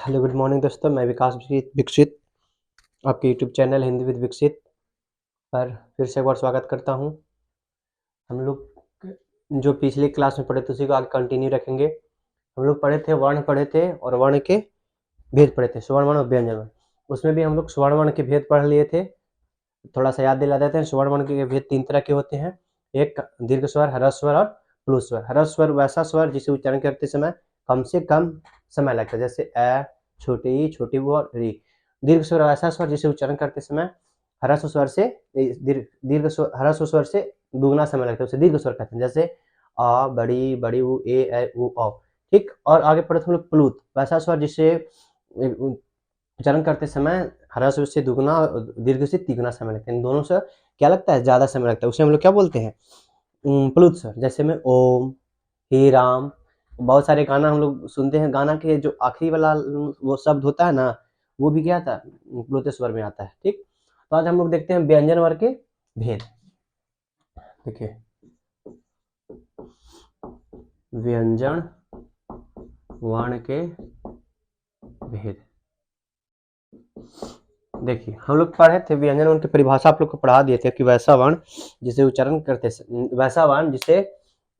Hello good morning दोस्तों, मैं विकास विकसित आपके यूट्यूब चैनल हिंदी विद विकसित पर फिर से एक बार स्वागत करता हूं। हम लोग जो पिछली क्लास में पढ़े थे उसी को आगे कंटिन्यू रखेंगे। हम लोग पढ़े थे वर्ण पढ़े थे और वर्ण के भेद पढ़े थे, स्वर्ण वर्ण और व्यंजन वर्ण। उसमें भी हम लोग स्वर्ण वर्ण के भेद पढ़ लिए थे। थोड़ा सा याद दिला देते हैं। स्वर्ण वर्ण के भेद 3 तरह के होते हैं। एक दीर्घ स्वर, ह्रस्व स्वर और प्लुत स्वर। ह्रस्व स्वर वैसा स्वर जिसे उच्चारण करते समय कम से कम समय लगता है, जैसे अ, छोटी ई, छोटी ऊ और री। दीर्घ स्वर वैसा स्वर जिसे उच्चारण करते समय ह्रस्व स्वर से ह्रस्व स्वर से दुगना समय लगता है, उसे दीर्घ स्वर कहते हैं, जैसे अ, बड़ी बड़ी ऊ, ए ऐ ऊ औ। ठीक। और आगे पढ़े थे हम लोग प्लुत, वैसा स्वर जिसे उच्चारण करते समय ह्रस्व से दुगना और दीर्घ से तिगुना समय लगता है। इन दोनों से क्या लगता है, ज्यादा समय लगता है, उसे हम लोग क्या बोलते हैं, प्लुत स्वर। जैसे में ओम, हे राम। बहुत सारे गाना हम लोग सुनते हैं, गाना के जो आखिरी वाला वो शब्द होता है ना, वो भी क्या था, प्लुत स्वर में आता है। ठीक। तो आज हम लोग देखते हैं व्यंजन वर्ण के भेद। देखिए, व्यंजन वर्ण के भेद। देखिए, हम लोग पढ़े थे व्यंजन वर्ण की परिभाषा, आप लोग को पढ़ा दिए थे कि वैसा वर्ण जिसे उच्चारण करते, वैसा वर्ण जिसे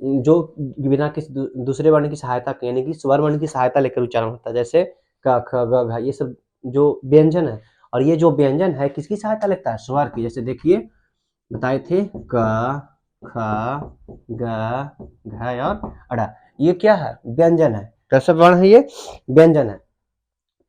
जो बिना किसी दूसरे वर्ण की सहायता यानी कि स्वर वर्ण की सहायता लेकर उच्चारण होता है, जैसे क ख ग घ, ये सब जो व्यंजन है। और ये जो व्यंजन है किसकी सहायता लेता है, स्वर की। जैसे देखिए बताए थे क ख ग घ और अड़ा, ये क्या है, व्यंजन है। कैसा वर्ण है, ये व्यंजन है।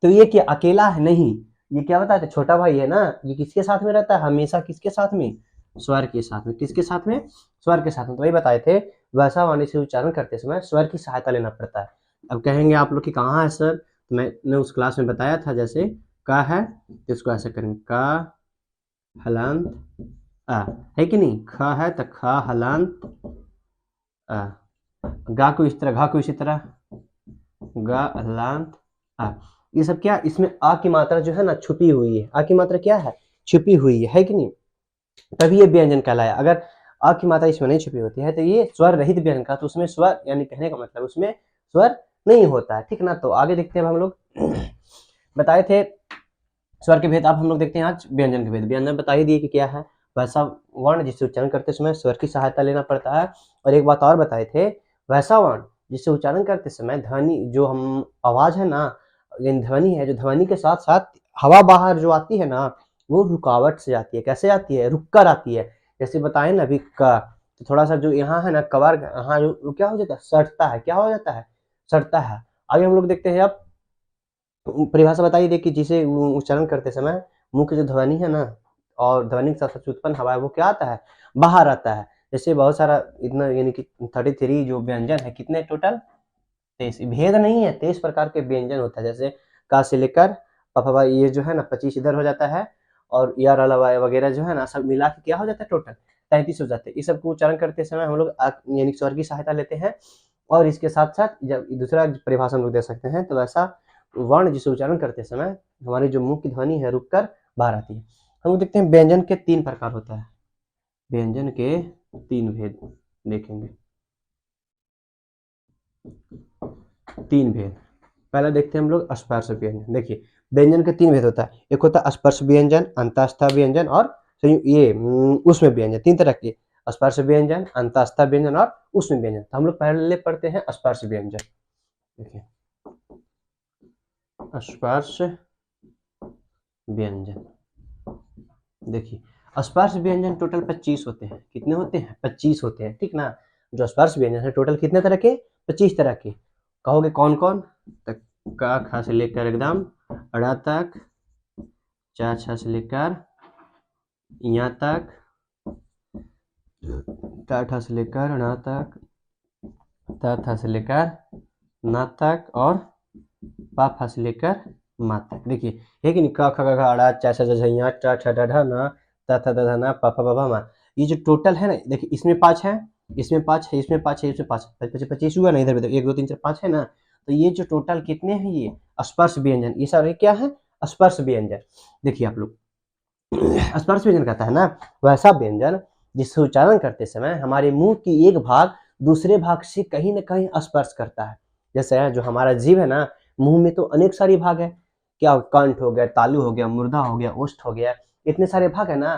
तो ये क्या अकेला है, नहीं, ये क्या बताते हैं, छोटा भाई है ना। ये किसके साथ में रहता है हमेशा, किसके साथ में, स्वर के साथ में। किसके साथ में, स्वर के साथ में। तो वही बताए थे वैसा वाणी से उच्चारण करते समय स्वर की सहायता लेना पड़ता है। अब कहेंगे आप लोग कि कहाँ है सर, तो मैंने उस क्लास में बताया था, जैसे का है तो इसको ऐसे करेंगे, का हलंत आ, है कि नहीं। ख है तो ख हलंत आ, गा को इस तरह, घा को इसी तरह, गा हलंत आ। ये सब क्या, इसमें आ की मात्रा जो है ना छुपी हुई है। आ की मात्रा क्या है, छुपी हुई है कि नहीं, तभी ये व्यंजन कहलाया। अगर अ की मात्रा इसमें नहीं छुपी होती है तो ये स्वर रहित व्यंजन का, तो उसमें स्वर यानी कहने का मतलब उसमें स्वर नहीं होता है। ठीक ना। तो आगे देखते हैं हम लोग बताए थे स्वर के भेद। अब हम लोग देखते हैं आज व्यंजन के भेद। व्यंजन बता ही दिए कि क्या है, वैसा वर्ण जिसे उच्चारण करते समय स्वर की सहायता लेना पड़ता है। और एक बात और बताए थे, वैसा वर्ण जिसे उच्चारण करते समय ध्वनि, जो हम आवाज है ना, ध्वनि है, जो ध्वनि के साथ साथ हवा बाहर जो आती है ना, वो रुकावट से आती है। कैसे आती है, रुक कर आती है। जैसे बताए ना अभी का, तो थोड़ा सा जो यहाँ है ना कवर, यहाँ जो क्या हो जाता है, सटता है। क्या हो जाता है, सटता है। आगे हम लोग देखते हैं अब परिभाषा बताइए दे कि जिसे उच्चारण करते समय मुंह की जो ध्वनि है ना और ध्वनि के साथ साथ उत्पन्न हवा है वो क्या आता है, बाहर आता है। जैसे बहुत सारा इतना यानी कि 33 जो व्यंजन है, कितने टोटल, 23। भेद नहीं है, 23 प्रकार के व्यंजन होता है। जैसे का से लेकर पफवा, ये जो है ना 25 इधर हो जाता है, और यार अलावा वगैरह जो है ना सब मिला के क्या हो जाता है, टोटल 33 हो जाते हैं। इस सबको उच्चारण करते समय हम लोग यानी स्वर की सहायता लेते हैं। और इसके साथ साथ जब दूसरा परिभाषा हम लोग दे सकते हैं, तो वैसा वर्ण जिसे उच्चारण करते समय हमारी जो मुंह की ध्वनि है रुक कर बाहर आती है। हम लोग देखते हैं व्यंजन के 3 प्रकार होता है। व्यंजन के 3 भेद देखेंगे, 3 भेद। पहला देखते हैं हम लोग स्पर्श व्यंजन। देखिए व्यंजन के 3 भेद होता है। एक होता है स्पर्श व्यंजन, अंतःस्थ व्यंजन और ये उष्म व्यंजन। 3 तरह के, स्पर्श व्यंजन, अंतःस्थ व्यंजन और उष्म व्यंजन। तो हम लोग पहले पढ़ते हैं स्पर्श व्यंजन। देखिए स्पर्श व्यंजन, देखिए स्पर्श व्यंजन टोटल 25 होते हैं। कितने होते हैं, 25 होते हैं। ठीक ना। जो स्पर्श व्यंजन है टोटल कितने तरह के, 25 तरह के। कहोगे कौन कौन, तक का खा से लेकर एकदम अड़ा तक, चा छा से लेकर यहाँ तक, टा ठा से लेकर अड़ा तक, ता था से लेकर ना तक, और पा फा से लेकर मा तक। देखिए है कि नहीं, क ख ग घ अड़ा चा छा झ यहाँ टा ठा डा ढा ना, ता था दा धा ना, पा फा बा भा मा। ये जो टोटल है ना, देखिए इसमें 5 है, इसमें 5 है, इसमें 5 है, इसमें 5 है, 25 हुआ ना। इधर 1 2 3 4 5 है ना। तो ये जो टोटल कितने हैं, ये स्पर्श व्यंजन, ये सारे क्या है, स्पर्श व्यंजन। देखिए आप लोग स्पर्श व्यंजन कहता है ना वैसा व्यंजन जिससे उच्चारण करते समय हमारे मुंह की एक भाग दूसरे भाग से कहीं ना कहीं स्पर्श करता है। जैसे जो हमारा जीभ है ना, मुंह में तो अनेक सारी भाग है, क्या कंठ हो गया, तालु हो गया, मुर्दा हो गया, ओष्ठ हो गया, इतने सारे भाग है ना।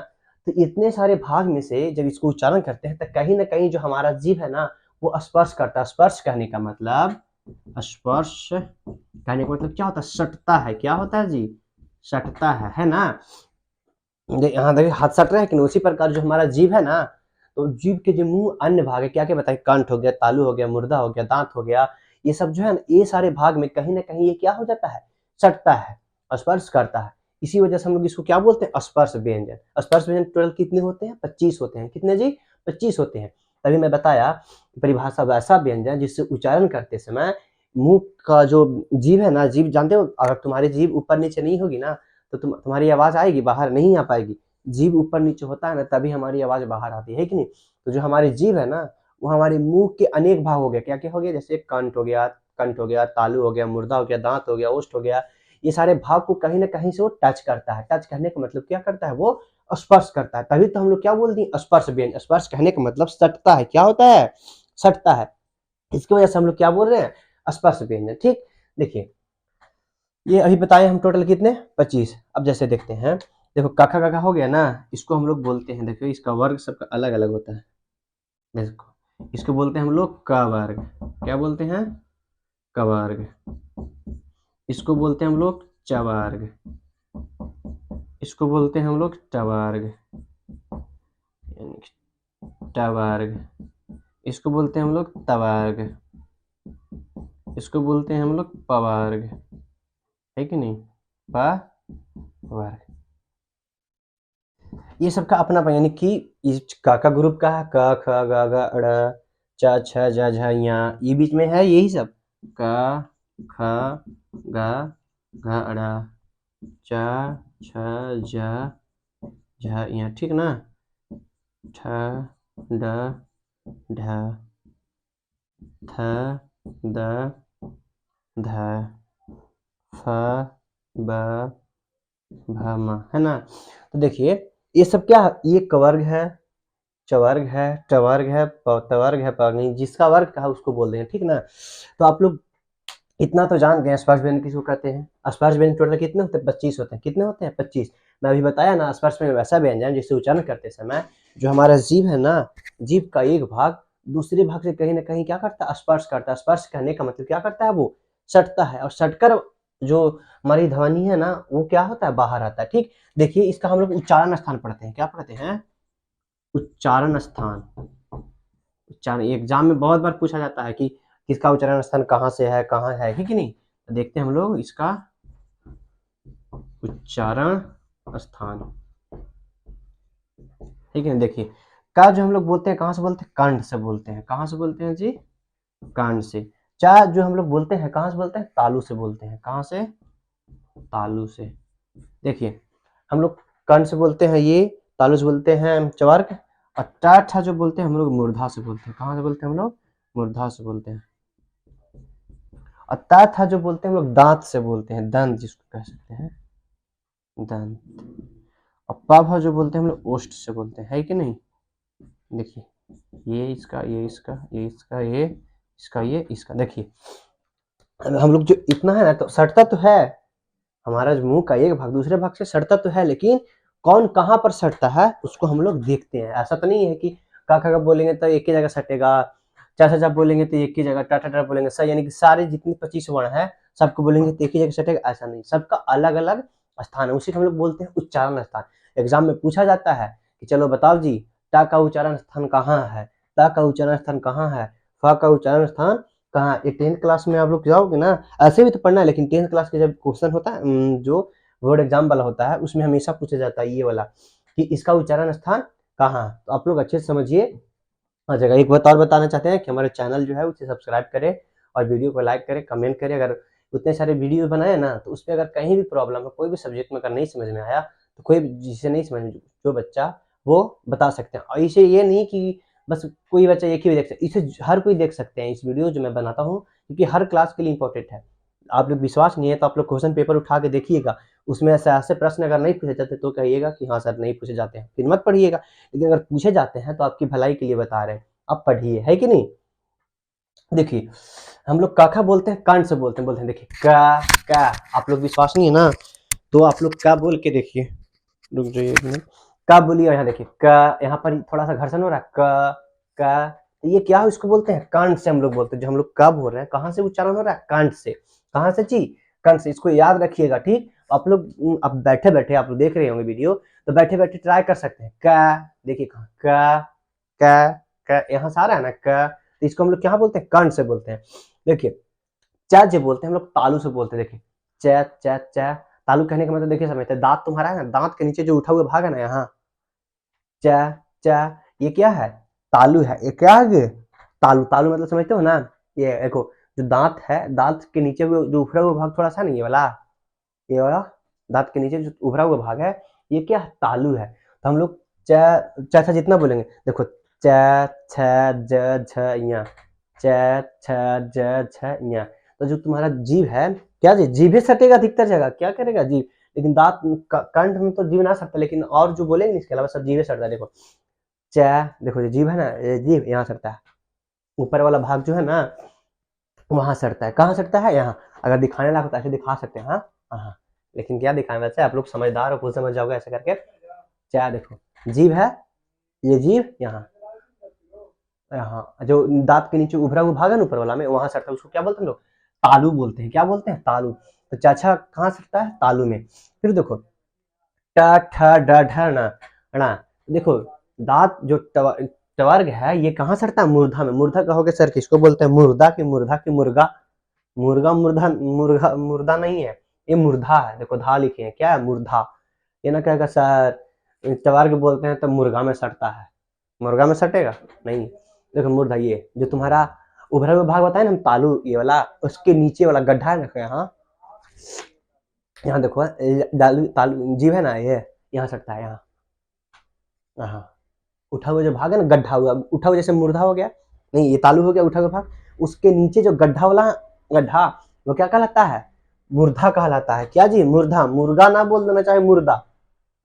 तो इतने सारे भाग में से जब इसको उच्चारण करते हैं तो कहीं ना कहीं जो हमारा जीभ है ना वो स्पर्श करता है। स्पर्श कहने का मतलब, स्पर्श कहने का मतलब क्या होता है, सटता है। क्या होता है जी, सटता है ना। यहाँ देखिए हाथ सट रहा है कि नहीं, उसी प्रकार जो हमारा जीभ है ना, तो जीभ के जो मुंह अन्य भाग है, क्या क्या बताए, कंठ हो गया, तालु हो गया, मुर्दा हो गया, दांत हो गया, ये सब जो है ना, ये सारे भाग में कहीं ना कहीं ये क्या हो जाता है, सटता है, स्पर्श करता है। इसी वजह से हम लोग इसको क्या बोलते हैं, स्पर्श व्यंजन। स्पर्श व्यंजन टोटल कितने होते हैं, 25 होते हैं। कितने जी, 25 होते हैं। तभी मैं बताया परिभाषा वैसा व्यंजन जिससे उच्चारण करते समय मुंह का जो जीभ है ना, जीभ जानते हो, अगर तुम्हारी जीभ ऊपर नीचे नहीं होगी ना तो तुम्हारी आवाज आएगी, बाहर नहीं आ पाएगी। जीभ ऊपर नीचे होता है ना तभी हमारी आवाज बाहर आती है कि नहीं। तो जो हमारी जीभ है ना वो हमारे मुंह के अनेक भाग हो गया। क्या क्या हो गया, जैसे कंठ हो गया, तालु हो गया, मुर्दा हो गया, दांत हो गया, ओष्ठ हो गया, ये सारे भाग को कहीं ना कहीं से वो टच करता है। टच करने का मतलब क्या करता है, वो स्पर्श करता है। तभी तो हम लोग क्या बोलते हैं, स्पर्श व्यंजन। स्पर्श कहने का मतलब सटता है। क्या होता है, सटता है। इसकी वजह से हम लोग क्या बोल रहे हैं, स्पर्श व्यंजन। ठीक, देखिए ये अभी बताए हम टोटल कितने, 25। अब जैसे देखते हैं, देखो काका काका हो गया ना, इसको हम लोग बोलते हैं, देखो इसका वर्ग सबका अलग अलग होता है। देखो इसको बोलते हैं हम लोग क वर्ग। क्या बोलते हैं, क वर्ग। इसको बोलते हैं हम लोग च वर्ग। इसको बोलते हैं हम लोग ट वर्ग, ट वर्ग। इसको बोलते हैं हम लोग त वर्ग। इसको बोलते हैं हम लोग प वर्ग, है कि नहीं, प वर्ग। ये सबका अपना अपना, यानी कि इस का ग्रुप का है, क ख ग घ ड़ च छ ज झ ञ, ये बीच में है यही सब, क ख ग घ ड़ च छ ज झ ञ, ठीक ना। ठ ड ढ थ द ध फ ब भ म, है ना। तो देखिए ये सब क्या है, ये क वर्ग है, च वर्ग है, ट वर्ग है, त वर्ग है, प नहीं, जिसका वर्ग कहा उसको बोल देंगे, ठीक ना। तो आप लोग इतना तो जान गए स्पर्श व्यंजन किसको कहते हैं। स्पर्श व्यंजन टोटल कितने होते हैं, 25 होते हैं। कितने होते हैं, 25। मैं अभी बताया ना, स्पर्श व्यंजन वैसा व्यंजन जिससे उच्चारण करते समय जो हमारा जीभ है ना, जीभ का एक भाग दूसरे भाग से कहीं ना कहीं क्या करता है, स्पर्श करता है। स्पर्श करने का मतलब क्या करता है, वो सटता है, और सटकर जो हमारी ध्वनि है ना वो क्या होता है, बाहर आता है। ठीक, देखिए इसका हम लोग उच्चारण स्थान पढ़ते हैं। क्या पढ़ते हैं, उच्चारण स्थान। उच्चारण एग्जाम में बहुत बार पूछा जाता है कि किसका उच्चारण स्थान कहाँ से है, कहाँ है कि नहीं। तो देखते हैं हम लोग इसका उच्चारण स्थान, ठीक है। देखिए का जो हम लोग बोलते हैं कहाँ से बोलते हैं, कंठ से बोलते हैं। कहाँ से बोलते हैं जी, कंठ से। चा जो हम लोग बोलते हैं कहाँ से बोलते हैं, तालु से बोलते हैं। कहाँ से, तालु से। देखिए हम लोग कंठ से बोलते हैं, ये तालु से बोलते हैं चवर्ग, और टा जो बोलते हैं हम लोग मूर्धा से बोलते हैं। कहाँ से बोलते हैं हम लोग, मूर्धा से बोलते हैं। और ता जो बोलते हैं हम लोग दांत से बोलते हैं, दंत जिसको कह सकते हैं, दंत। और पा जो बोलते हैं हम लोग ओष्ठ से बोलते हैं, है कि नहीं। देखिए ये इसका, ये इसका, ये इसका, ये इसका, ये इसका। देखिए हम लोग जो इतना है ना, तो सटता तो है, हमारा मुंह का एक भाग दूसरे भाग से सटता तो है, लेकिन कौन कहाँ पर सटता है उसको हम लोग देखते हैं। ऐसा तो नहीं है कि का बोलेंगे तो एक ही जगह सटेगा, चा बोलेंगे तो एक ही जगह, टा बोलेंगे सर, यानी कि सारे जितने 25 वर्ण है सबको बोलेंगे तो एक ही जगह सटेगा, ऐसा नहीं। सबका अलग अलग स्थान है, उसी को हम लोग बोलते हैं उच्चारण स्थान। एग्जाम में पूछा जाता है कि चलो बताओ जी, टा का उच्चारण स्थान कहाँ है, ता का उच्चारण स्थान कहाँ है, फ का उच्चारण स्थान कहाँ। ये 10th क्लास में आप लोग जाओगे ना, ऐसे भी तो पढ़ना है, लेकिन 10th क्लास के जब क्वेश्चन होता है जो बोर्ड एग्जाम वाला होता है उसमें हमेशा पूछा जाता है ये वाला कि इसका उच्चारण स्थान कहाँ। तो आप लोग अच्छे से समझिए आ जाएगा। एक बात और बताना चाहते हैं कि हमारे चैनल जो है उसे सब्सक्राइब करें और वीडियो को लाइक करें, कमेंट करें। अगर उतने सारे वीडियो बनाए ना तो उस पर अगर कहीं भी प्रॉब्लम है, कोई भी सब्जेक्ट में अगर नहीं समझ में आया तो कोई जिसे नहीं समझ में, जो बच्चा वो बता सकते हैं। और इसे ये नहीं कि बस कोई बच्चा एक ही देख सकते, इसे हर कोई देख सकते हैं इस वीडियो जो मैं बनाता हूँ, क्योंकि हर क्लास के लिए इंपॉर्टेंट है। आप लोग विश्वास नहीं है तो आप लोग क्वेश्चन पेपर उठा के देखिएगा, उसमें ऐसे प्रश्न अगर नहीं पूछे जाते तो कहिएगा कि हाँ सर नहीं पूछे जाते हैं, फिर मत पढ़िएगा। लेकिन अगर पूछे जाते हैं तो आपकी भलाई के लिए बता रहे हैं, आप पढ़िए, है कि नहीं। देखिए हम लोग का बोलते हैं, कान से बोलते हैं देखिए का। आप लोग विश्वास नहीं है ना, तो आप लोग का बोल के देखिए, रुक जाइए एक मिनट। का बोलिए, यहाँ देखिए का, यहाँ पर थोड़ा सा घर्षण हो रहा है, का। तो ये क्या है, इसको बोलते हैं कांट से हम लोग बोलते हैं। जो हम लोग का बोल रहे हैं, कहाँ से उच्चारण हो रहा है, कांट से। कहाँ से जी, कांट से। इसको याद रखिएगा, ठीक। आप लोग अब बैठे बैठे आप लोग देख रहे होंगे वीडियो, तो बैठे बैठे ट्राई कर सकते हैं। का देखिए कहाँ, का यहाँ से आ रहा है ना का, तो इसको हम लोग क्या बोलते हैं, कांट से बोलते हैं। देखिए च जो बोलते हैं हम लोग तालु से बोलते हैं। देखिए च तालु कहने का मतलब देखिए समझते हैं, दांत तुम्हारा है ना, दांत के नीचे जो उठा हुआ भाग है ना, यहाँ च ये क्या है, तालु है। ये क्या है, तालु। तालु मतलब समझते हो ना, ये देखो जो दांत है, दांत के नीचे जो उभरा हुआ भाग थोड़ा सा नहीं, ये वाला दांत के नीचे जो उभरा हुआ भाग है, ये क्या है, तालु है। तो हम लोग च था जितना बोलेंगे, देखो च छ ज झ य, च छ ज झ य। तो जो तुम्हारा जीभ है, क्या जी, जीभे सटेगा अधिकतर जगह, क्या करेगा जीभ, लेकिन दांत कंठ में तो जीभ ना सटता, लेकिन और जो बोलेंगे इसके अलावा सब जीभे सटता है। देखो च, देखो ये जीभ है ना, ये जीभ यहाँ सटता है, ऊपर वाला भाग जो है ना वहां सटता है। कहाँ सटता है, यहाँ। अगर दिखाने लायक होता है ऐसे दिखा सकते हैं, हाँ हाँ, लेकिन क्या दिखाएं, वैसे आप लोग समझदार हो, खुद समझ जाओगे ऐसे करके। च देखो जीभ है, ये जीभ यहाँ, यहाँ जो दांत के नीचे उभरा हुआ भाग है ना ऊपर वाला में, वहां सटता है, उसको क्या बोलते हैं लोग, तालु बोलते हैं। क्या बोलते हैं, तालु। तो चाचा कहाँ सटता है, तालु में। फिर देखो ट ठ ड ढ ण ण, देखो दांत जो टवर्ग है, ये कहाँ सटता है, मूर्धा में। मूर्धा कहोगे सर किसको बोलते हैं, मुर्दा की मूर्धा की मुर्गा, मुर्गा मुर्धा, मुर्गा मुर्दा नहीं है, ये मूर्धा है। देखो धा लिखे हैं, क्या है, मूर्धा। ये ना कहेगा सर टवर्ग बोलते हैं तो मुर्गा में सटता है, मुर्गा में सटेगा नहीं। देखो मूर्धा, ये जो तुम्हारा उभरा हुआ भाग बताया ना हम, तालु ये वाला, उसके नीचे वाला गड्ढा है ना, यहाँ यहाँ देखो तालु जीव है ना, ये यहाँ सटता है, यहाँ हाँ। उठा हुआ जो भाग है ना, गड्ढा हुआ, उठा हुआ जैसे मुर्धा हो गया, नहीं ये तालु हो गया उठा हुआ भाग, उसके नीचे जो गड्ढा वाला गड्ढा, वो क्या कहलाता है, मुर्धा कहलाता है। क्या जी, मुर्धा। मुर्गा ना बोल देना चाहे मुर्दा,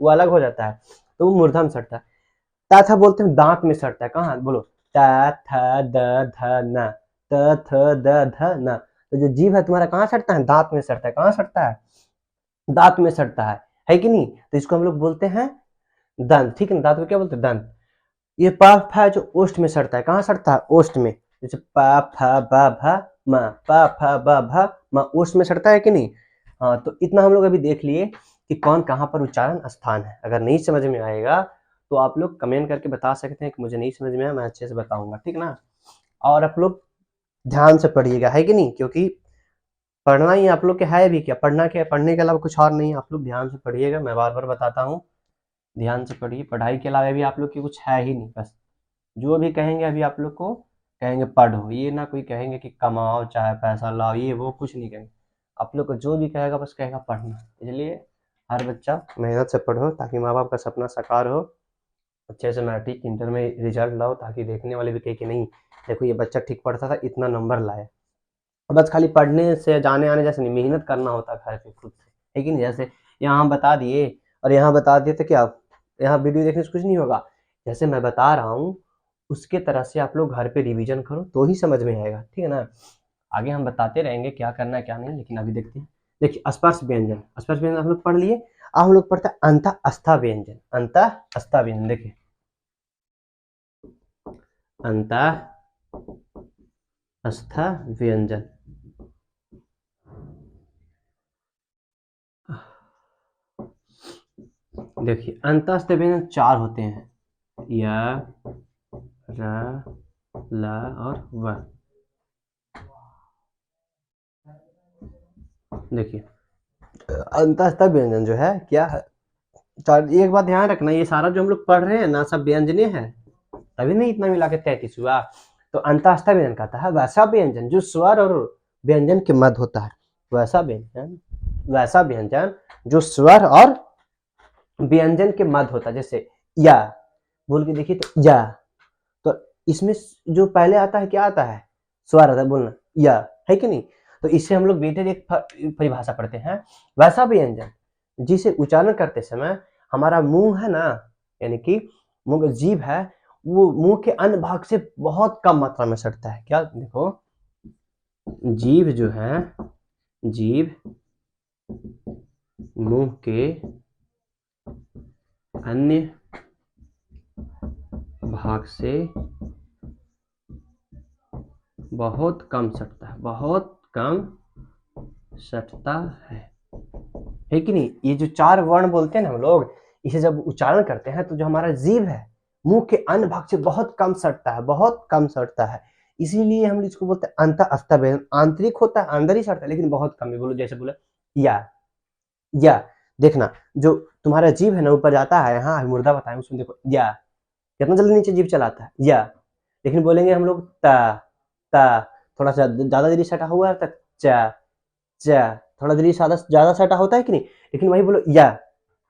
वो अलग हो जाता है, तो वो मुर्धा में सटता है। था बोलते हैं दांत में सटता है, कहाँ बोलो, त थ द ध न, त थ द ध न। तो जो जीभ है तुम्हारा कहाँ सटता है, दांत में सटता है। कहाँ सटता है, दांत में सटता है कि नहीं। तो इसको हम लोग बोलते हैं दंत, ठीक है ना, दांत को क्या बोलते हैं, दंत। ये प फ जो ओष्ठ में सटता है, कहाँ सटता है, ओष्ठ में। जैसे प फ ब भ म, प फ ब भ म, ओष्ठ में सटता है कि नहीं। हाँ, तो इतना हम लोग अभी देख लिए कि कौन कहाँ पर उच्चारण स्थान है। अगर नहीं समझ में आएगा तो आप लोग कमेंट करके बता सकते हैं कि मुझे नहीं समझ में आया, मैं अच्छे से बताऊंगा, ठीक ना। और आप लोग ध्यान से पढ़िएगा, है कि नहीं, क्योंकि पढ़ना ही आप लोग के है भी, क्या पढ़ना, क्या पढ़ने के अलावा कुछ और नहीं है। आप लोग ध्यान से पढ़िएगा, मैं बार बार बताता हूँ, ध्यान से पढ़िए। पढ़ाई के अलावा भी आप लोग की कुछ है ही नहीं, बस जो भी कहेंगे अभी आप लोग को, कहेंगे पढ़ो, ये ना कोई कहेंगे कि कमाओ चाहे पैसा लाओ, ये वो कुछ नहीं कहेंगे। आप लोग को जो भी कहेगा बस कहेगा पढ़ना। इसलिए हर बच्चा मेहनत से पढ़ो, ताकि माँ बाप का सपना साकार हो, अच्छे से मैट्रिक इंटर में रिजल्ट लाओ, ताकि देखने वाले भी कहे कि नहीं देखो ये बच्चा ठीक पढ़ता था, इतना नंबर लाया। बस खाली पढ़ने से जाने आने जैसे नहीं, मेहनत करना होता है घर पे खुद से, है कि नहीं। जैसे यहाँ हम बता दिए और यहाँ बता दिए तो क्या, यहाँ वीडियो देखने से कुछ नहीं होगा। जैसे मैं बता रहा हूँ उसके तरह से आप लोग घर पे रिवीजन करो, तो ही समझ में आएगा, ठीक है ना। आगे हम बताते रहेंगे क्या करना है क्या नहीं, लेकिन अभी देखते हैं। देखिए स्पर्श व्यंजन, स्पर्श व्यंजन हम लोग पढ़ लिए। अब हम लोग पढ़ते हैं अंत अस्था व्यंजन। अंत अस्था व्यंजन, देखिए अंत अस्था व्यंजन। देखिए अंतस्थ व्यंजन 4 होते हैं, य, र, ल और व। देखिए अंतस्थ व्यंजन जो है क्या है, एक बात ध्यान रखना, ये सारा जो हम लोग पढ़ रहे हैं ना सब व्यंजने हैं, तभी नहीं इतना मिला के 33 हुआ। तो अंतस्थ व्यंजन कहता है वैसा व्यंजन जो स्वर और व्यंजन के मध्य होता है। वैसा व्यंजन जो स्वर और व्यंजन के मध्य होता है। जैसे या बोल के देखिए, तो या, तो इसमें जो पहले आता है क्या आता है, स्वर आता है, बोलना या, है कि नहीं। तो इससे हम लोग बेटे एक परिभाषा पढ़ते हैं, वैसा व्यंजन जिसे उच्चारण करते समय हमारा मुंह है ना, यानी कि मुंह का जीभ है, वो मुंह के अन्य भाग से बहुत कम मात्रा में सटता है। क्या देखो जीभ जो है, जीभ मुंह के अन्य भाग से बहुत कम सटता है, बहुत कम सटता है कि नहीं। ये जो 4 वर्ण बोलते हैं ना हम लोग, इसे जब उच्चारण करते हैं तो जो हमारा जीभ है मुंह के अन्य भाग से बहुत कम सटता है, बहुत कम सटता है, इसीलिए हम इसको बोलते हैं अंतःस्थ व्यंजन। आंतरिक होता है, अंदर ही सटता है, लेकिन बहुत कम है। बोलो जैसे बोला या देखना, जो तुम्हारा जीभ है ना ऊपर जाता है, यहाँ मुर्दा बताए उसमें देखो या कितना जल्दी नीचे जीभ चलाता है या, लेकिन बोलेंगे हम लोग ता, थोड़ा सा ज्यादा देरी सटा हुआ है तक चा, थोड़ा देरी ज्यादा सटा होता है कि नहीं, लेकिन वही बोलो या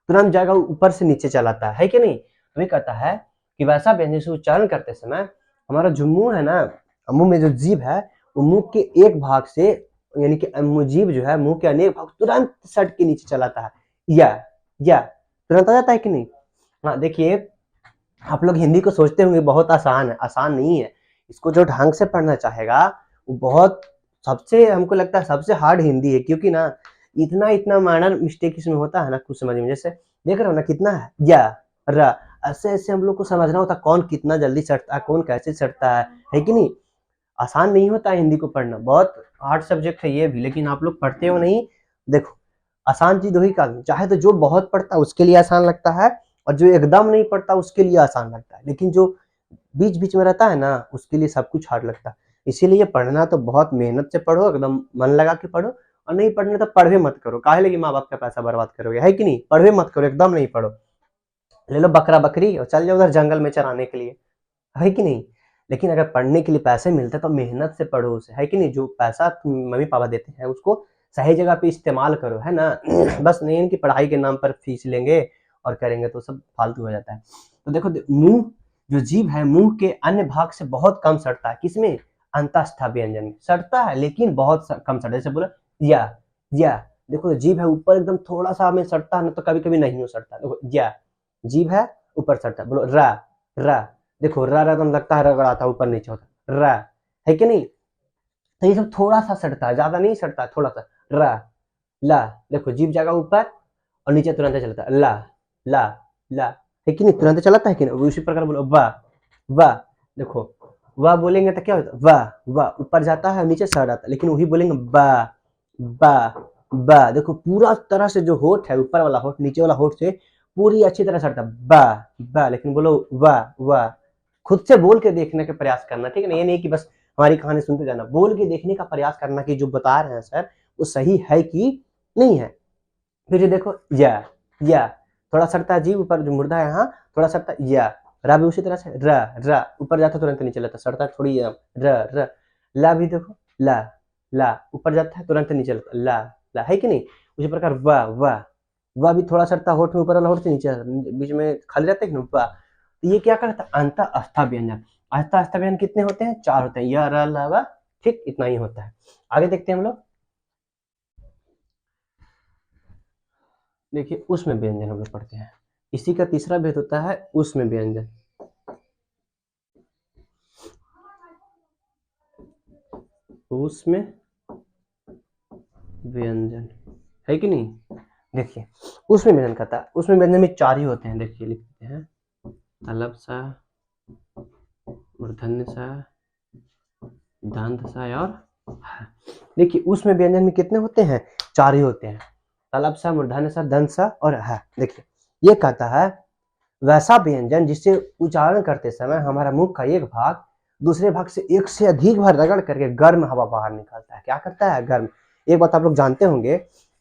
तुरंत जाएगा ऊपर से नीचे चलाता है कि नहीं। हमें कहता है कि वैसा व्यंजन से उच्चारण करते समय हमारा जो मुंह है ना, मुंह में जो जीभ है वो मुंह के एक भाग से, यानी कि जीभ जो है मुंह के अनेक भाग तुरंत सट के नीचे चलाता है या तुरंत आ जाता है कि नहीं। हाँ देखिए, आप लोग हिंदी को सोचते होंगे बहुत आसान है, आसान नहीं है। इसको जो ढंग से पढ़ना चाहेगा वो बहुत, सबसे हमको लगता है सबसे हार्ड हिंदी है, क्योंकि ना इतना माइनर मिस्टेक इसमें होता है ना कुछ समझ में। जैसे देख रहे हो ना कितना है या र, ऐसे ऐसे हम लोग को समझना होता है कौन कितना जल्दी सटता है, कौन कैसे सटता है कि नहीं। आसान नहीं होता है हिंदी को पढ़ना, बहुत हार्ड सब्जेक्ट है ये भी, लेकिन आप लोग पढ़ते हो नहीं। देखो आसान चीज वही का, चाहे तो जो बहुत पढ़ता है उसके लिए आसान लगता है, और जो एकदम नहीं पढ़ता उसके लिए आसान लगता है, लेकिन जो बीच बीच में रहता है ना उसके लिए सब कुछ हार्ड लगता है। इसीलिए पढ़ना तो बहुत मेहनत से पढ़ो, एकदम मन लगा के पढ़ो, और नहीं पढ़ने तो पढ़वे मत करो, काहे लगे माँ बाप का पैसा बर्बाद करोगे, है कि नहीं। पढ़वे मत करो, एकदम नहीं पढ़ो, ले लो बकरा बकरी और चल जाओ उधर जंगल में चराने के लिए, है कि नहीं। लेकिन अगर पढ़ने के लिए पैसे मिलते तो मेहनत से पढ़ो उसे, है कि नहीं। जो पैसा मम्मी पापा देते हैं उसको सही जगह पे इस्तेमाल करो, है ना। बस नहीं कि पढ़ाई के नाम पर फीस लेंगे और करेंगे तो सब फालतू हो जाता है। तो देखो मुंह, जो जीभ है मुंह के अन्य भाग से बहुत कम सटता है, किसमें, अंतःस्थ व्यंजन में सटता है, लेकिन बहुत कम सटता है। जैसे बोला या देखो जीभ है ऊपर एकदम थोड़ा सा हमें सटता है ना, तो कभी कभी नहीं हो सटता। देखो या जीभ है ऊपर सटता है, बोलो रा देखो रा एकदम लगता है रगड़ा था, ऊपर नीचे होता रा, है कि नहीं। तो ये सब थोड़ा सा सटता है, ज्यादा नहीं सटता, थोड़ा सा। रा ला देखो जीभ जाएगा ऊपर और नीचे तुरंत चलता है, ला है कि नहीं, तुरंत चलाता है कि नहीं। उसी प्रकार बोलो वाह देखो वाह बोलेंगे तो क्या होता है, वाह ऊपर जाता है नीचे सट आता है, लेकिन वही बोलेंगे बा देखो पूरा तरह से जो होठ है, ऊपर वाला होठ नीचे वाला होठ से पूरी अच्छी तरह सटता बा, लेकिन बोलो वाह खुद से बोल के देखने का प्रयास करना, ठीक है ना। ये नहीं कि बस हमारी कहानी सुनते जाना, बोल के देखने का प्रयास करना कि जो बता रहे हैं सर वो सही है कि नहीं है। फिर ये देखो या थोड़ा सटता है जीभ ऊपर, जो मुर्दा है यहाँ थोड़ा सटता है या। रा भी उसी तरह से रा ऊपर जाता तुरंत नीचे लगता, सटता थोड़ी र ला भी देखो ला ऊपर जाता है तुरंत नीचे लगता, ला है कि नहीं। उसी प्रकार वाह भी थोड़ा सटता, होठ में ऊपर वाला होठ से नीचे बीच में खाली रहता है कि वाह। तो ये क्या करता है, अंतःस्थ व्यंजन। अंतःस्थ व्यंजन कितने होते हैं, 4 होते हैं, यह र ला वा, ठीक इतना ही होता है। आगे देखते हैं हम लोग। देखिए उसमें व्यंजन हम लोग पढ़ते हैं, इसी का तीसरा भेद होता है उसमें व्यंजन। उसमें व्यंजन है कि नहीं। देखिए उसमें व्यंजन कहता है, उसमें व्यंजन में 4 ही होते हैं। देखिए लिखते हैं तलब सा, मूर्धन्य सा, दंत सा और देखिए उसमें व्यंजन में कितने होते हैं, 4 ही होते हैं, तलब सा, मूर्धन्य सा, दंत सा और है। देखिए ये कहता है वैसा व्यंजन जिससे उच्चारण करते समय हमारा मुंह का एक भाग दूसरे भाग से एक से अधिक बार रगड़ करके गर्म हवा बाहर निकालता है। क्या करता है, गर्म। एक बात आप लोग जानते होंगे,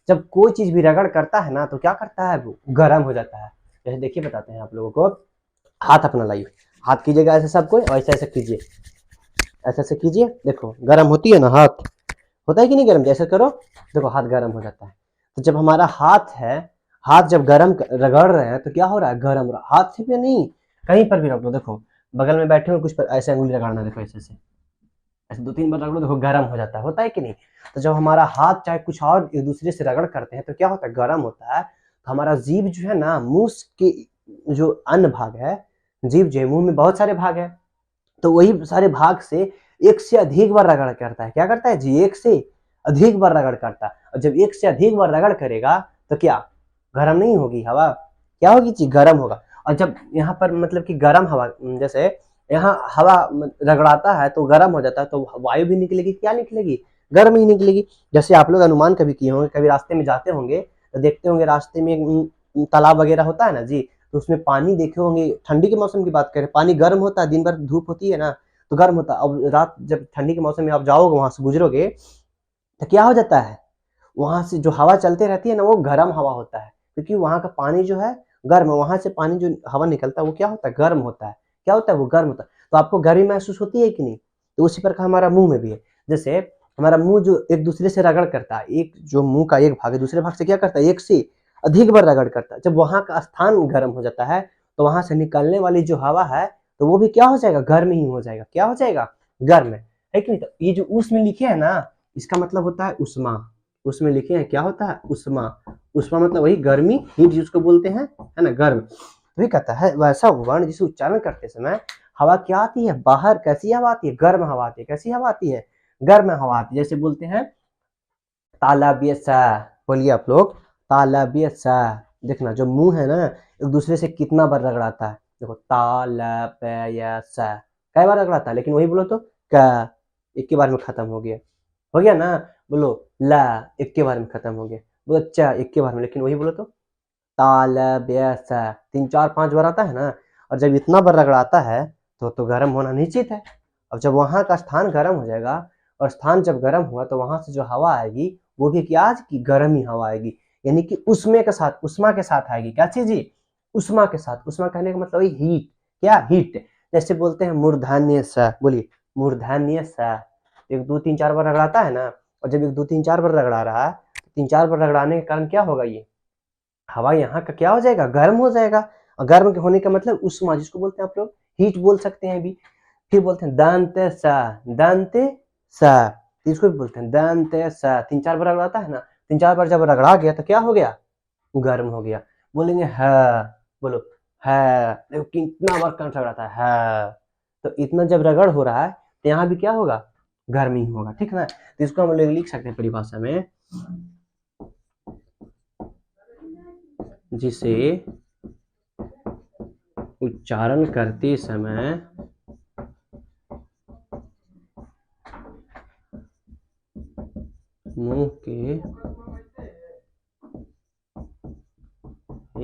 जब कोई चीज भी रगड़ करता है ना तो क्या करता है, वो गर्म हो जाता है। जैसे देखिए बताते हैं आप लोगों को, हाथ अपना लाइए, हाथ कीजिएगा ऐसे सब कोई, और ऐसे ऐसे कीजिए, ऐसे ऐसे कीजिए, देखो गर्म होती है ना, हाथ होता है कि नहीं गर्म, जैसे करो देखो हाथ गर्म हो जाता है। तो जब हमारा हाथ है, हाथ जब गर्म रगड़ रहे हैं तो क्या हो रहा है, गर्म हो रहा है। हाथ पे नहीं, कहीं पर भी रख लो, देखो बगल में बैठे हो कुछ पर ऐसे अंगुली रगड़ना, देखो ऐसे ऐसे ऐसे 2-3 बार रगड़ो, देखो गर्म हो जाता है, होता है कि नहीं। तो जब हमारा हाथ चाहे कुछ और एक दूसरे से रगड़ करते हैं तो क्या होता है, गर्म होता है। तो हमारा जीभ जो है ना, मुंह के जो अन्य भाग है, जीभ जो है मुंह में बहुत सारे भाग है, तो वही सारे भाग से एक से अधिक बार रगड़ करता है। क्या करता है जी? एक से अधिक बार रगड़ करता है। और जब एक से अधिक बार रगड़ करेगा तो क्या गर्म नहीं होगी हवा? क्या होगी जी? गर्म होगा। और जब यहाँ पर मतलब कि गर्म हवा, जैसे यहाँ हवा रगड़ाता है तो गर्म हो जाता है, तो वायु भी निकलेगी, क्या निकलेगी? गर्म ही निकलेगी। जैसे आप लोग अनुमान कभी किए होंगे, कभी रास्ते में जाते होंगे तो देखते होंगे रास्ते में तालाब वगैरह होता है ना जी, तो उसमें पानी देखे होंगे, ठंडी के मौसम की बात करें, पानी गर्म होता है, दिन भर धूप होती है ना तो गर्म होता है। अब रात जब ठंडी के मौसम में आप जाओगे, वहां से गुजरोगे, तो क्या हो जाता है? वहां से जो हवा चलते रहती है ना, वो गर्म हवा होता है, क्योंकि वहां का पानी जो है गर्म है। वहां से पानी जो हवा निकलता है वो क्या होता है? गर्म होता है। क्या होता है? वो गर्म होता है। तो आपको गर्मी महसूस होती है कि नहीं? तो उसी प्रकार हमारा मुंह में भी है। जैसे हमारा मुंह जो एक दूसरे से रगड़ करता है, एक जो मुंह का एक भाग है दूसरे भाग से क्या करता है? एक से अधिक बार रगड़ करता है। जब वहां का स्थान गर्म हो जाता है तो वहां से निकलने वाली जो हवा है तो वो भी क्या हो जाएगा? गर्म ही हो जाएगा। क्या हो जाएगा? गर्म है कि नहीं? तो ये जो उसमें लिखे है ना, इसका मतलब होता है उष्मा। उसमें लिखे हैं क्या होता है? उष्मा। उष्मा मतलब वही गर्मी, हीट जिसको बोलते हैं, है ना, गर्म। वही कहता है वैसा वर्ण जिसे उच्चारण करते समय हवा क्या आती है? बाहर कैसी हवा आती है? गर्म हवा आती है। कैसी हवा आती है? गर्म हवा आती है। जैसे बोलते हैं तालव्य सा, बोलिए आप लोग तालव्य सा। देखना जो मुंह है ना, एक दूसरे से कितना बार रगड़ाता है। देखो तालव्य सा, कई बार रगड़ाता है, लेकिन वही बोलो तो का, एक के बार में खत्म हो गया ना। बोलो ला, एक के बार में खत्म हो गया। बोलो चा, एक के बार में। लेकिन वही बोलो तो तालव्य सा, 3 4 5 बार आता है ना। और जब इतना बार रगड़ाता है तो गर्म होना निश्चित है। अब जब वहां का स्थान गर्म हो जाएगा, और स्थान जब गर्म हुआ तो वहां से जो हवा आएगी वो भी क्या आज की गर्म ही हवा आएगी, यानी कि उष्मे के साथ, उष्मा के साथ आएगी। क्या चीज जी? उष्मा के साथ। उष्मा कहने का मतलब हीट। क्या? हीट। जैसे बोलते हैं मूर्धन्य स, बोलिए मूर्धन्य स। एक 2 3 4 बार रगड़ाता है ना, और जब एक 2 3 4 बार रगड़ा रहा है, 3 4 बार रगड़ाने के कारण क्या होगा? ये हवा यहाँ का क्या हो जाएगा? गर्म हो जाएगा। और गर्म होने का मतलब उष्मा, जिसको बोलते हैं आप लोग हीट बोल सकते हैं भी। फिर बोलते हैं दंत सा, दंत सा, इसको भी बोलते हैं दंत सा। 3 4 बार रगड़ाता है ना, 3 4 बार जब रगड़ा गया तो क्या हो गया? गर्म हो गया। बोलेंगे है, बोलो है। देखो कितना बार कंठ रगड़ाता है। तो इतना जब रगड़ हो रहा है तो यहाँ भी क्या होगा? गर्म ही होगा। ठीक है ना? तो इसको हम लोग लिख सकते हैं परिभाषा में, जिसे उच्चारण करते समय मुंह के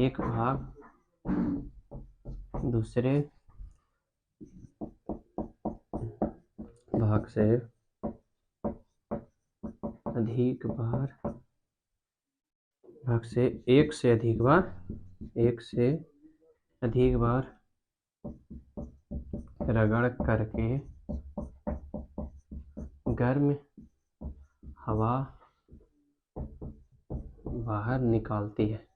एक भाग दूसरे भाग से अधिक बार, भाग से एक से अधिक बार, एक से अधिक बार रगड़ करके गर्म हवा बाहर निकालती है।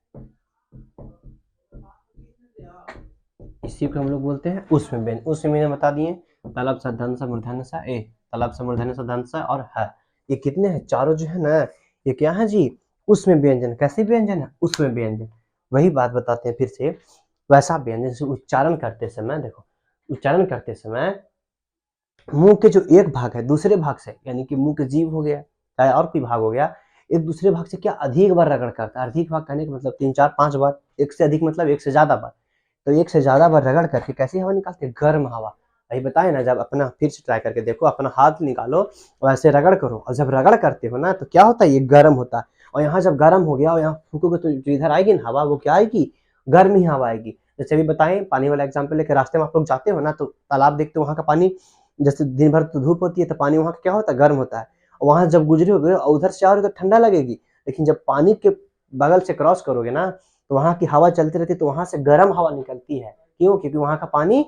इसी को हम लोग बोलते हैं उष्म व्यंजन। उष्म व्यंजन बता दिए, तलब सा, धन सा, मूर्धन्य सा, ए तलब सा, मूर्धन्य सा, धन सा और है। ये कितने हैं? चारों जो है ना, ये क्या है जी? उष्म व्यंजन। कैसे व्यंजन है? उष्म व्यंजन। वही बात बताते हैं फिर से, वैसा व्यंजन से उच्चारण करते समय, देखो उच्चारण करते समय मुंह के जो एक भाग है दूसरे भाग से, यानी कि मुंह के जीभ हो गया चाहे और कोई भाग हो गया, एक दूसरे भाग से क्या अधिक बार रगड़ करता है। अधिक भाग कहने का मतलब 3 4 5 बार, एक से अधिक मतलब एक से ज्यादा बार। तो एक से ज्यादा बार रगड़ करके कैसी हवा निकालते हैं? गर्म हवा। वही बताए ना, जब अपना फिर से ट्राई करके देखो, अपना हाथ निकालो और ऐसे रगड़ करो, और जब रगड़ करते हो ना तो क्या होता है? ये गर्म होता है। और यहाँ जब गर्म हो गया और यहाँ फूकोगे तो जो इधर आएगी ना हवा, वो क्या आएगी? गर्म ही हवा आएगी। जैसे भी बताएं, पानी वाला एग्जाम्पल लेके रास्ते में आप लोग जाते हो ना, तो तालाब देखते हो, वहाँ का पानी जैसे दिन भर तो धूप होती है तो पानी वहाँ का क्या होता है? गर्म होता है। वहां जब गुजरोगे और उधर से आओगे तो ठंडा लगेगी, लेकिन जब पानी के बगल से क्रॉस करोगे ना तो वहां की हवा चलती रहती है, तो वहां से गर्म हवा निकलती है। क्यों? क्योंकि वहां का पानी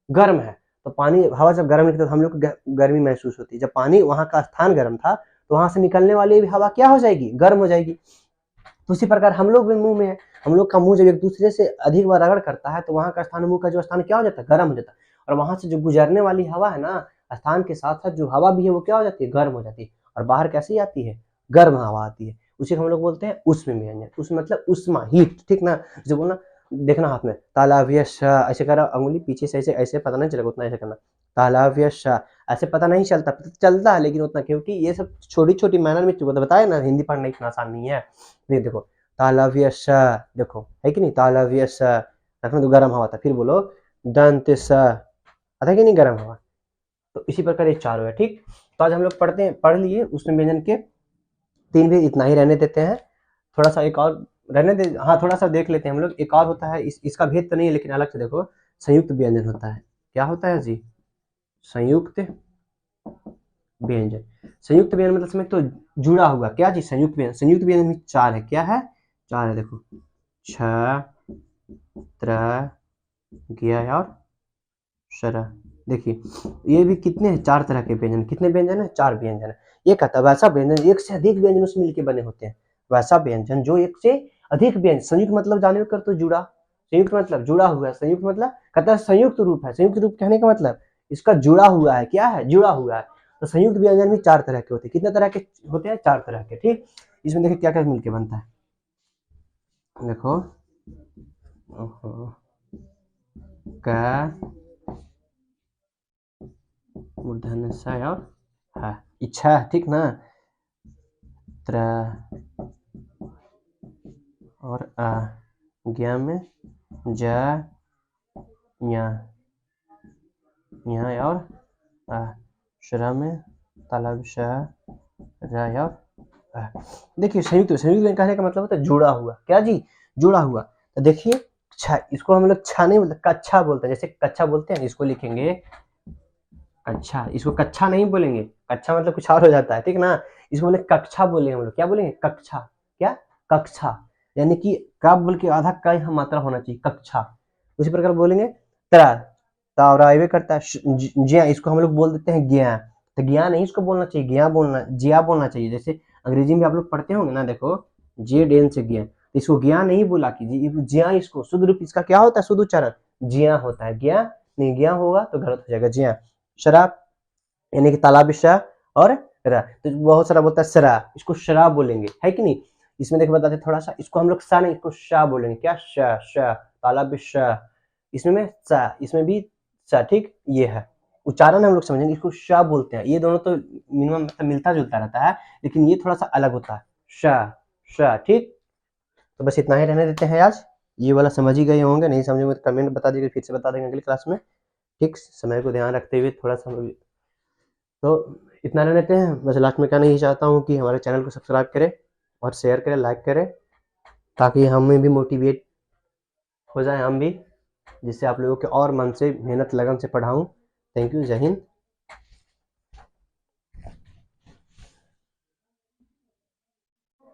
गर्म है। तो पानी हवा जब गर्म निकलती है तो हम लोग को गर्मी महसूस होती है। जब पानी वहां का स्थान गर्म था तो वहां से निकलने वाली भी हवा क्या हो जाएगी? गर्म हो जाएगी। तो उसी प्रकार हम लोग भी मुंह में है, हम लोग का मुंह जब एक दूसरे से अधिक बार रगड़ करता है तो वहां का स्थान, मुंह का जो स्थान क्या हो जाता है? गर्म हो जाता है। और वहां से जो गुजरने वाली हवा है ना, स्थान के साथ साथ जो हवा भी है वो क्या हो जाती है? गर्म हो जाती है। और बाहर कैसी आती है? गर्म हवा आती है। उसी को हम लोग बोलते हैं उष्म व्यंजन। उष्म मतलब उष्मा, हीट। ठीक ना? जो बोलना, देखना हाथ में तालाव्य श, ऐसे करा अंगुली पीछे से, ऐसे ऐसे पता नहीं चलेगा, उतना ऐसे करना तालाव्य श। ऐसे पता नहीं चलता, पता चलता है लेकिन उतना, क्योंकि ये सब छोटी छोटी मैनर में बताया ना, हिंदी पढ़ना इतना आसान नहीं है। ये देखो तालव्य स, देखो है कि नहीं, तालव्य स रखना तो गर्म हवा था। फिर बोलो दंत स, आता है कि नहीं गर्म हवा। तो इसी प्रकार ये चार हुआ। ठीक, तो आज हम लोग पढ़ लिए उसमें व्यंजन के 3 भी, इतना ही रहने देते हैं। थोड़ा सा एक और रहने दे, हाँ थोड़ा सा देख लेते हैं हम लोग। एक और होता है, इसका भेद तो नहीं है लेकिन अलग से देखो, संयुक्त व्यंजन होता है। क्या होता है जी? संयुक्त व्यंजन। संयुक्त व्यंजन मतलब समझ तो जुड़ा हुआ। क्या जी? संयुक्त व्यंजन। संयुक्त व्यंजन में 4 है। क्या है? 4 है, देखो छ, त्र, ज्ञ और शर। देखिए ये भी कितने हैं? 4 तरह के व्यंजन। कितने व्यंजन है? 4 व्यंजन है। ये कहता है वैसा व्यंजन एक से अधिक व्यंजन उसमें मिलकर बने होते हैं। वैसा व्यंजन जो एक से अधिक व्यंजन, संयुक्त मतलब जाने कर तो जुड़ा, संयुक्त मतलब जुड़ा हुआ है। संयुक्त मतलब कहता है संयुक्त रूप है। संयुक्त रूप कहने का मतलब इसका जुड़ा हुआ है। क्या है? जुड़ा हुआ है। तो संयुक्त व्यंजन भी 4 तरह के होते हैं। कितने तरह के होते हैं? 4 तरह के। ठीक, इसमें देखिए क्या क्या मिलकर बनता है। देखो का मूर्धन्य स और हा, इच्छा। ठीक ना, त्र और आ, ज्ञ में ज, य और आ, शरा में तालब श, र और आ। देखिए संयुक्त संयुक्त कहने का मतलब होता है जुड़ा हुआ। क्या जी? जुड़ा हुआ। तो देखिए छा, इसको हम लोग छा नहीं बोलते, कच्छा बोलते हैं। जैसे कच्छा बोलते हैं, इसको लिखेंगे अच्छा, इसको कच्छा नहीं बोलेंगे। कच्छा मतलब कुछ और हो जाता है, ठीक ना। इसको बोले कक्षा बोलेंगे हम लोग। क्या बोलेंगे? कक्षा। क्या? कक्षा, यानी कि का बोल के आधा का यहाँ मात्रा होना चाहिए, कक्षा। उसी प्रकार बोलेंगे तरा, तावराइवे करता है ज्या, इसको हम लोग बोल देते हैं ज्ञा। तो ज्ञा नहीं इसको बोलना चाहिए, ज्ञा बोलना, ज्या बोलना चाहिए। जैसे अंग्रेजी में आप लोग पढ़ते होंगे ना, देखो जे डेन से ज्ञा, तो इसको ज्ञा नहीं बोला कि ज्या, इसको शुद्ध रूप इसका क्या होता है? शुद्ध उच्चारण ज्या होता है। ज्ञा नहीं, ज्ञा होगा तो गलत हो जाएगा। ज्या शराब, यानी कि तालाब शाह और रा, तो बहुत सारा बोलता है सरा, इसको शराब बोलेंगे, है कि नहीं। इसमें देखो बताते थोड़ा सा, इसको हम लोग सा नहीं, इसको शाह बोलेंगे। क्या? शाह, शाह, तालाब शाह। इसमें सा, इसमें भी सा। ठीक, ये है उच्चारण, हम लोग समझेंगे। इसको शाह बोलते हैं। ये दोनों तो मिनिमम मतलब मिलता जुलता रहता है, लेकिन ये थोड़ा सा अलग होता है, शाह, शाह। ठीक, तो बस इतना ही रहने देते हैं आज। ये वाला समझ ही गए होंगे, नहीं समझेंगे तो कमेंट बता दीजिए, फिर से बता देंगे अगली क्लास में। ठीक, समय को ध्यान रखते हुए थोड़ा सा। तो इतना रह लेते हैं। बस लास्ट में कहना ही चाहता हूँ कि हमारे चैनल को सब्सक्राइब करें और शेयर करें, लाइक करें, ताकि हमें भी मोटिवेट हो जाए, हम भी, जिससे आप लोगों के और मन से, मेहनत लगन से पढ़ाऊँ। थैंक यू, जय हिंद।